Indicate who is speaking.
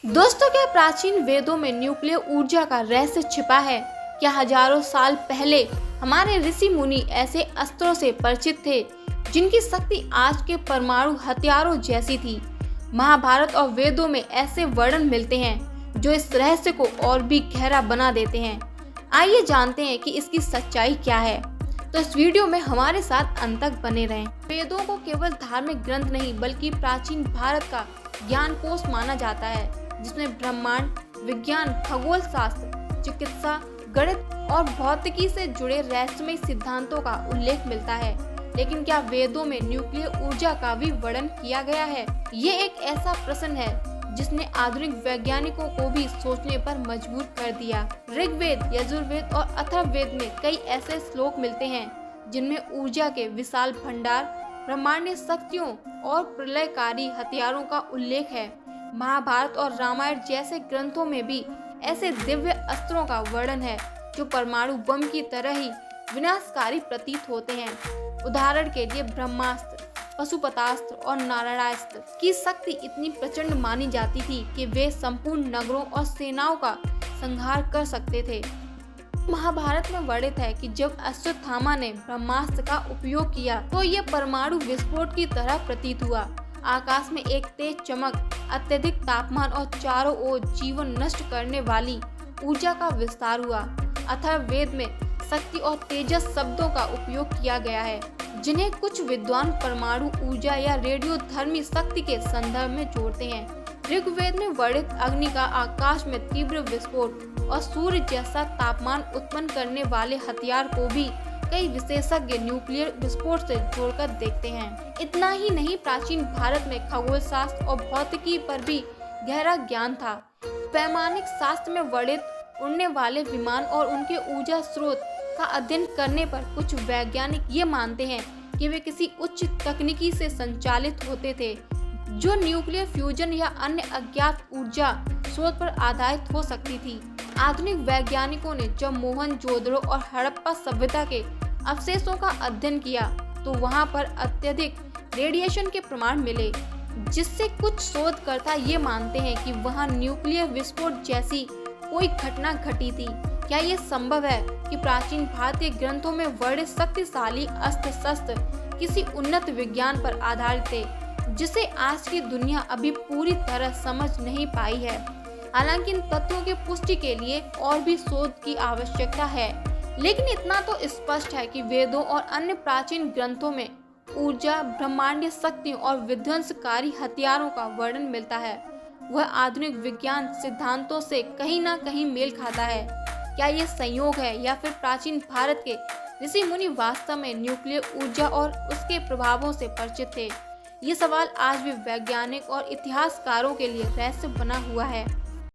Speaker 1: दोस्तों, क्या प्राचीन वेदों में न्यूक्लियर ऊर्जा का रहस्य छिपा है? क्या हजारों साल पहले हमारे ऋषि मुनि ऐसे अस्त्रों से परिचित थे जिनकी शक्ति आज के परमाणु हथियारों जैसी थी? महाभारत और वेदों में ऐसे वर्णन मिलते हैं जो इस रहस्य को और भी गहरा बना देते हैं। आइए जानते हैं कि इसकी सच्चाई क्या है। तो इस वीडियो में हमारे साथ अंत तक बने रहें। वेदों को केवल धार्मिक ग्रंथ नहीं बल्कि प्राचीन भारत का ज्ञान कोश माना जाता है, जिसमें ब्रह्मांड, विज्ञान, खगोल शास्त्र, चिकित्सा, गणित और भौतिकी से जुड़े रहस्यमय सिद्धांतों का उल्लेख मिलता है। लेकिन क्या वेदों में न्यूक्लियर ऊर्जा का भी वर्णन किया गया है? ये एक ऐसा प्रश्न है जिसने आधुनिक वैज्ञानिकों को भी सोचने पर मजबूर कर दिया। ऋग्वेद, यजुर्वेद और अथर्ववेद में कई ऐसे श्लोक मिलते हैं जिनमें ऊर्जा के विशाल भंडार, ब्रह्मांडीय शक्तियों और प्रलयकारी हथियारों का उल्लेख है। महाभारत और रामायण जैसे ग्रंथों में भी ऐसे दिव्य अस्त्रों का वर्णन है जो परमाणु बम की तरह ही विनाशकारी प्रतीत होते हैं। उदाहरण के लिए ब्रह्मास्त्र, पशुपतास्त्र और नारायणास्त्र की शक्ति इतनी प्रचंड मानी जाती थी कि वे संपूर्ण नगरों और सेनाओं का संहार कर सकते थे। महाभारत में वर्णित है कि जब अश्वत्थामा ने ब्रह्मास्त्र का उपयोग किया तो ये परमाणु विस्फोट की तरह प्रतीत हुआ। आकाश में एक तेज चमक, अत्यधिक तापमान और चारों ओर जीवन नष्ट करने वाली ऊर्जा का विस्तार हुआ। अथर्ववेद में शक्ति और तेजस शब्दों का उपयोग किया गया है, जिन्हें कुछ विद्वान परमाणु ऊर्जा या रेडियोधर्मी शक्ति के संदर्भ में जोड़ते हैं। ऋग्वेद में वर्णित अग्नि का आकाश में तीव्र विस्फोट और सूर्य जैसा तापमान उत्पन्न करने वाले हथियार को भी कई विशेषज्ञ न्यूक्लियर विस्फोट से जोड़कर देखते हैं। इतना ही नहीं, प्राचीन भारत में खगोल शास्त्र और भौतिकी पर भी गहरा ज्ञान था। वैमानिक शास्त्र में वर्णित उड़ने वाले विमान और उनके ऊर्जा स्रोत का अध्ययन करने पर कुछ वैज्ञानिक ये मानते हैं कि वे किसी उच्च तकनीकी से संचालित होते थे जो न्यूक्लियर फ्यूजन या अन्य अज्ञात ऊर्जा स्रोत पर आधारित हो सकती थी। आधुनिक वैज्ञानिकों ने जब मोहनजोदड़ो और हड़प्पा सभ्यता के अवशेषों का अध्ययन किया तो वहां पर अत्यधिक रेडिएशन के प्रमाण मिले, जिससे कुछ शोधकर्ता ये मानते हैं कि वहां न्यूक्लियर विस्फोट जैसी कोई घटना घटी थी। क्या ये संभव है कि प्राचीन भारतीय ग्रंथों में वर्णित शक्तिशाली अस्त्र शस्त्र किसी उन्नत विज्ञान पर आधारित थे जिसे आज की दुनिया अभी पूरी तरह समझ नहीं पाई है? हालांकि इन तथ्यों की पुष्टि के लिए और भी शोध की आवश्यकता है, लेकिन इतना तो स्पष्ट है कि वेदों और अन्य प्राचीन ग्रंथों में ऊर्जा, ब्रह्मांडीय शक्तियों और विध्वंसकारी हथियारों का वर्णन मिलता है। वह आधुनिक विज्ञान सिद्धांतों से कहीं ना कहीं मेल खाता है। क्या ये संयोग है या फिर प्राचीन भारत के ऋषि मुनि वास्तव में न्यूक्लियर ऊर्जा और उसके प्रभावों से परिचित थे? ये सवाल आज भी वैज्ञानिक और इतिहासकारों के लिए रहस्य बना हुआ है।